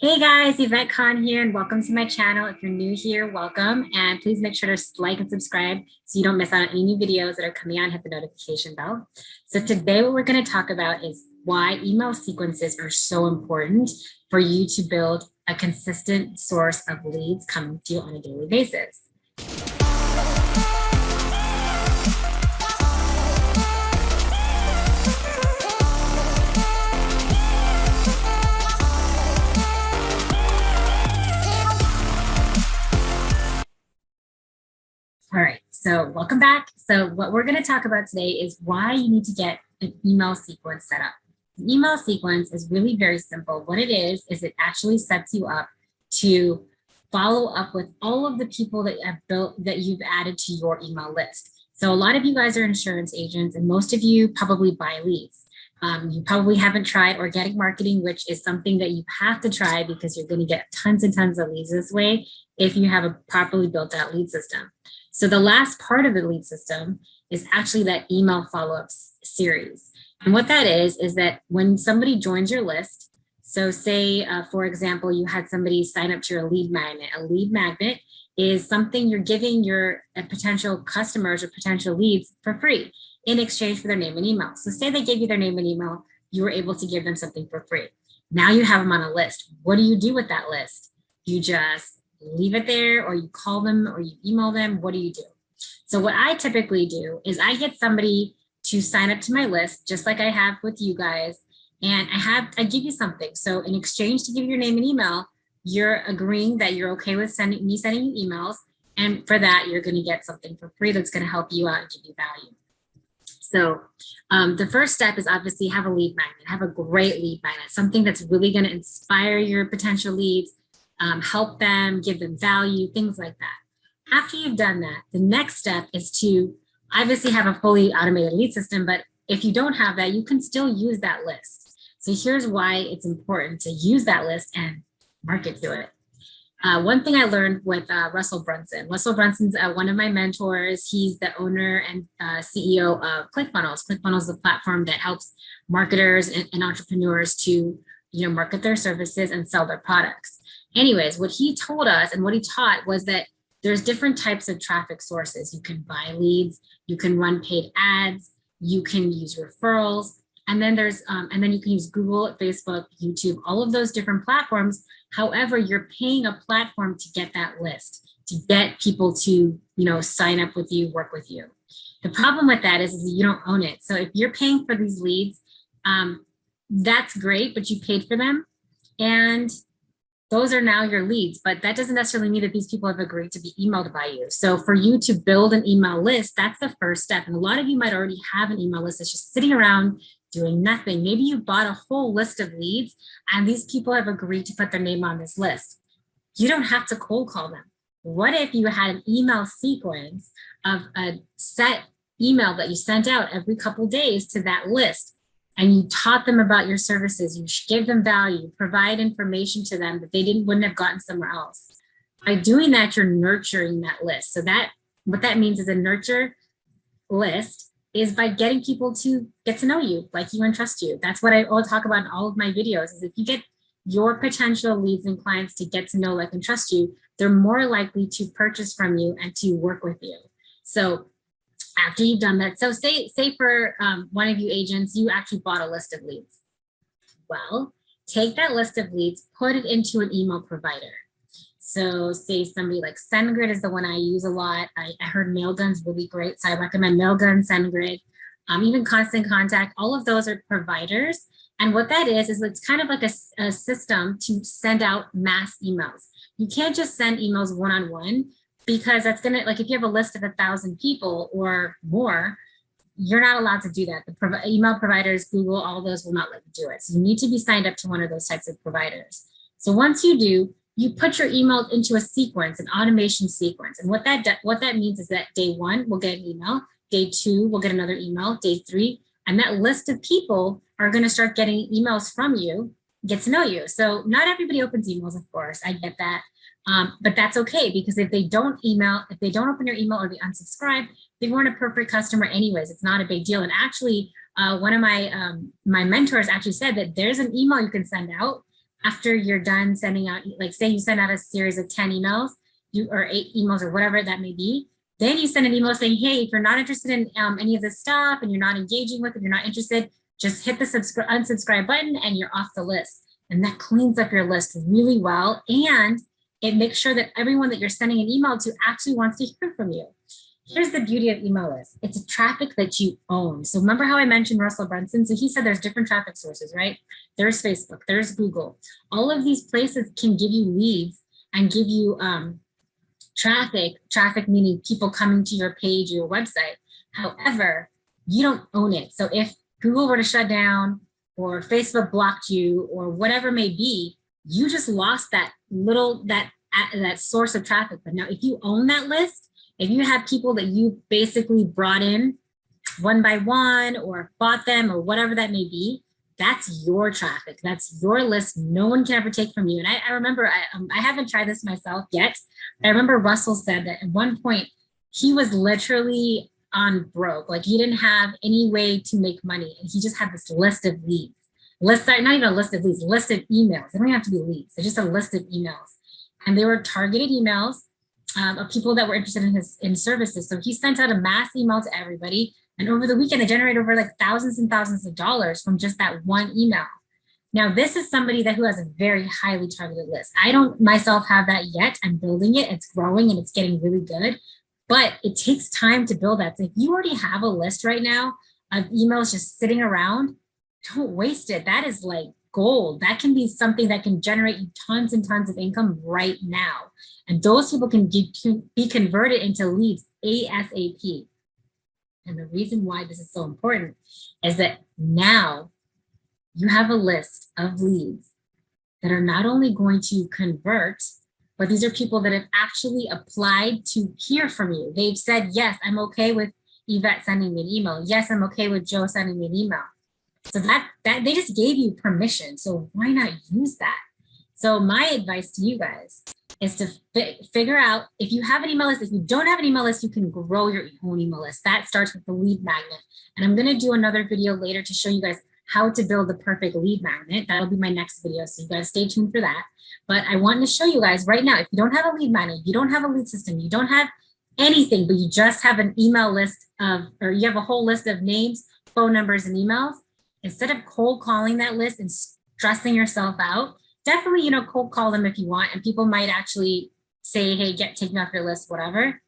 Hey guys, Yvette here, and welcome to my channel. If you're new here, welcome, and please make sure to like and subscribe so you don't miss out on any new videos that are coming out. Hit the notification bell. So today what we're going to talk about is why email sequences are so important for you to build a consistent source of leads coming to you on a daily basis. All right, so welcome back. So what we're going to talk about today is why you need to get an email sequence set up. An email sequence is really very simple. What it is it actually sets you up to follow up with all of the people that have built that you've added to your email list. So a lot of you guys are insurance agents, and most of you probably buy leads. You probably haven't tried organic marketing, which is something that you have to try because you're going to get tons and tons of leads this way if you have a properly built out lead system. So the last part of the lead system is actually that email follow-up series. And what that is that when somebody joins your list, so say, for example, you had somebody sign up to your lead magnet. A lead magnet is something you're giving your potential customers or potential leads for free in exchange for their name and email. So say they gave you their name and email, you were able to give them something for free. Now you have them on a list. What do you do with that list? You just leave it there, or you call them, or you email them. What do you do? So what I typically do is I get somebody to sign up to my list, just like I have with you guys, and I give you something. So in exchange to give your name and email, you're agreeing that you're okay with sending you emails, and for that you're going to get something for free that's going to help you out and give you value. So the first step is obviously have a lead magnet, have a great lead magnet, something that's really going to inspire your potential leads, help them, give them value, things like that. After you've done that, the next step is to obviously have a fully automated lead system, but if you don't have that, you can still use that list. So here's why it's important to use that list and market to it. One thing I learned with Russell Brunson. Russell Brunson's one of my mentors. He's the owner and CEO of ClickFunnels. ClickFunnels is a platform that helps marketers and entrepreneurs to market their services and sell their products. Anyways, what he told us and what he taught was that there's different types of traffic sources. You can buy leads, you can run paid ads, you can use referrals, and then you can use Google, Facebook, YouTube, all of those different platforms. However, you're paying a platform to get that list, to get people to sign up with you, work with you. The problem with that is you don't own it. So if you're paying for these leads, that's great, but you paid for them, and those are now your leads, but that doesn't necessarily mean that these people have agreed to be emailed by you. So for you to build an email list, that's the first step. And a lot of you might already have an email list that's just sitting around doing nothing. Maybe you bought a whole list of leads and these people have agreed to put their name on this list. You don't have to cold call them. What if you had an email sequence of a set email that you sent out every couple of days to that list? And you taught them about your services, you give them value, provide information to them that they wouldn't have gotten somewhere else. By doing that, you're nurturing that list. So what that means is a nurture list is by getting people to get to know you, like you and trust you. That's what I all talk about in all of my videos, is if you get your potential leads and clients to get to know, like, and trust you, they're more likely to purchase from you and to work with you. So after you've done that, so say for one of you agents, you actually bought a list of leads. Well, take that list of leads, put it into an email provider. So say somebody like SendGrid is the one I use a lot. I heard Mailgun's really great, so I recommend Mailgun, SendGrid, even Constant Contact. All of those are providers. And what that is it's kind of like a system to send out mass emails. You can't just send emails one-on-one, because that's gonna, like, if you have a list of 1,000 people or more, you're not allowed to do that. The email providers, Google, all those will not let you do it. So you need to be signed up to one of those types of providers. So once you do, you put your email into a sequence, an automation sequence. And what that means is that day 1, we'll get an email. Day 2, we'll get another email. Day 3, and that list of people are gonna start getting emails from you, get to know you. So not everybody opens emails, of course, I get that. But that's okay, because if they don't open your email or they unsubscribe, they weren't a perfect customer anyways. It's not a big deal. And actually, one of my mentors actually said that there's an email you can send out after you're done sending out, like say you send out a series of 10 emails, or 8 emails or whatever that may be, then you send an email saying, hey, if you're not interested in any of this stuff and you're not engaging with it, you're not interested, just hit the unsubscribe button and you're off the list. And that cleans up your list really well. And it makes sure that everyone that you're sending an email to actually wants to hear from you. Here's the beauty of email lists. It's a traffic that you own. So remember how I mentioned Russell Brunson? So he said there's different traffic sources, right? There's Facebook, there's Google. All of these places can give you leads and give you traffic meaning people coming to your page, your website. However, you don't own it. So if Google were to shut down or Facebook blocked you or whatever may be, you just lost that source of traffic. But now if you own that list, if you have people that you basically brought in one by one or bought them or whatever that may be, that's your traffic. That's your list. No one can ever take from you. And I remember, I haven't tried this myself yet. I remember Russell said that at one point he was literally on broke. Like he didn't have any way to make money. And he just had this list of leads. Not even a list of leads, list of emails. They don't have to be leads. They're just a list of emails. And they were targeted emails of people that were interested in his services. So he sent out a mass email to everybody. And over the weekend, they generated over like thousands and thousands of dollars from just that one email. Now, this is somebody who has a very highly targeted list. I don't myself have that yet. I'm building it. It's growing and it's getting really good. But it takes time to build that. So if you already have a list right now of emails just sitting around, don't waste it. That is like gold. That can be something that can generate you tons and tons of income right now. And those people can be converted into leads ASAP. And the reason why this is so important is that now you have a list of leads that are not only going to convert, but these are people that have actually applied to hear from you. They've said, yes, I'm okay with Yvette sending me an email. Yes, I'm okay with Joe sending me an email. So that they just gave you permission. So why not use that? So my advice to you guys is to figure out if you have an email list. If you don't have an email list, you can grow your own email list. That starts with the lead magnet. And I'm going to do another video later to show you guys how to build the perfect lead magnet. That'll be my next video. So you guys stay tuned for that. But I want to show you guys right now, if you don't have a lead magnet, you don't have a lead system, you don't have anything, but you just have an email list or you have a whole list of names, phone numbers, and emails, instead of cold calling that list and stressing yourself out, definitely, cold call them if you want. And people might actually say, hey, take me off your list, whatever.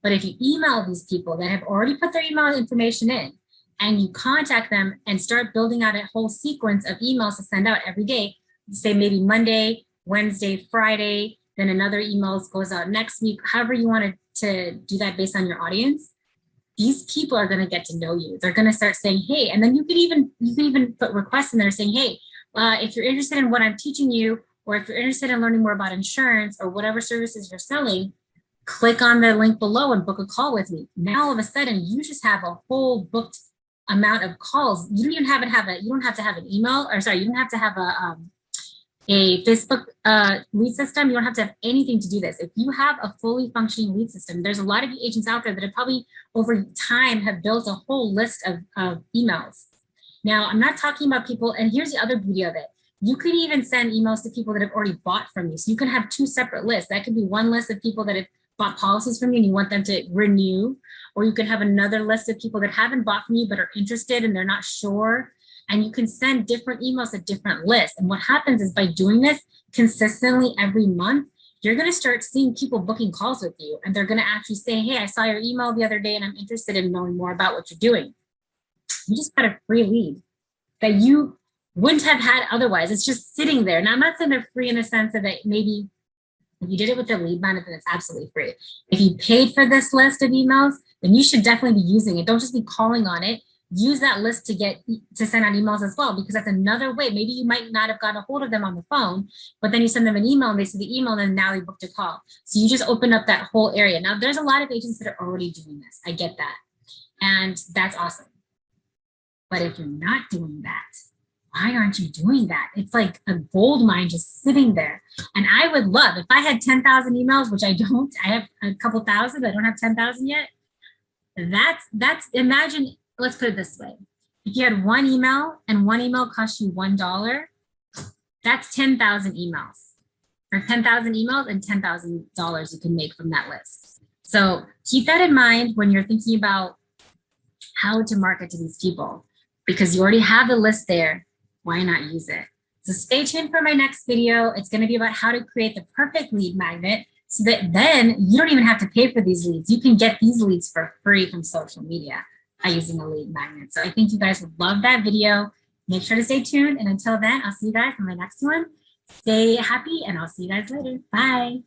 But if you email these people that have already put their email information in and you contact them and start building out a whole sequence of emails to send out every day, say maybe Monday, Wednesday, Friday, then another email goes out next week, however you want to do that based on your audience, these people are going to get to know you. They're going to start saying, hey, and then you can even put requests in there saying, hey, if you're interested in what I'm teaching you, or if you're interested in learning more about insurance or whatever services you're selling, click on the link below and book a call with me. Now, all of a sudden, you just have a whole booked amount of calls. You don't even have you don't have to have an email, or sorry, you don't have to have a Facebook lead system. You don't have to have anything to do this. If you have a fully functioning lead system, there's a lot of agents out there that have probably over time have built a whole list of emails. Now, I'm not talking about people, and here's the other beauty of it. You could even send emails to people that have already bought from you. So you can have two separate lists. That could be one list of people that have bought policies from you and you want them to renew, or you could have another list of people that haven't bought from you but are interested and they're not sure. And you can send different emails to different lists. And what happens is by doing this consistently every month, you're going to start seeing people booking calls with you. And they're going to actually say, hey, I saw your email the other day and I'm interested in knowing more about what you're doing. You just got a free lead that you wouldn't have had otherwise. It's just sitting there. Now, I'm not saying they're free in the sense of that maybe if you did it with the lead magnet, then it's absolutely free. If you paid for this list of emails, then you should definitely be using it. Don't just be calling on it. Use that list to send out emails as well, because that's another way. Maybe you might not have gotten a hold of them on the phone, but then you send them an email and they see the email and now they booked a call. So you just open up that whole area. Now, there's a lot of agents that are already doing this. I get that. And that's awesome. But if you're not doing that, why aren't you doing that? It's like a gold mine just sitting there. And I would love, if I had 10,000 emails, which I don't, I have a couple thousand, I don't have 10,000 yet. That's imagine, let's put it this way. If you had one email and one email cost you $1, That's 10,000 emails. For 10,000 emails and $10,000 you can make from that list. So keep that in mind when you're thinking about how to market to these people, because you already have the list there. Why not use it? So stay tuned for my next video. It's going to be about how to create the perfect lead magnet so that then you don't even have to pay for these leads. You can get these leads for free from social media by using a lead magnet. So I think you guys would love that video. Make sure to stay tuned. And until then, I'll see you guys in my next one. Stay happy and I'll see you guys later. Bye.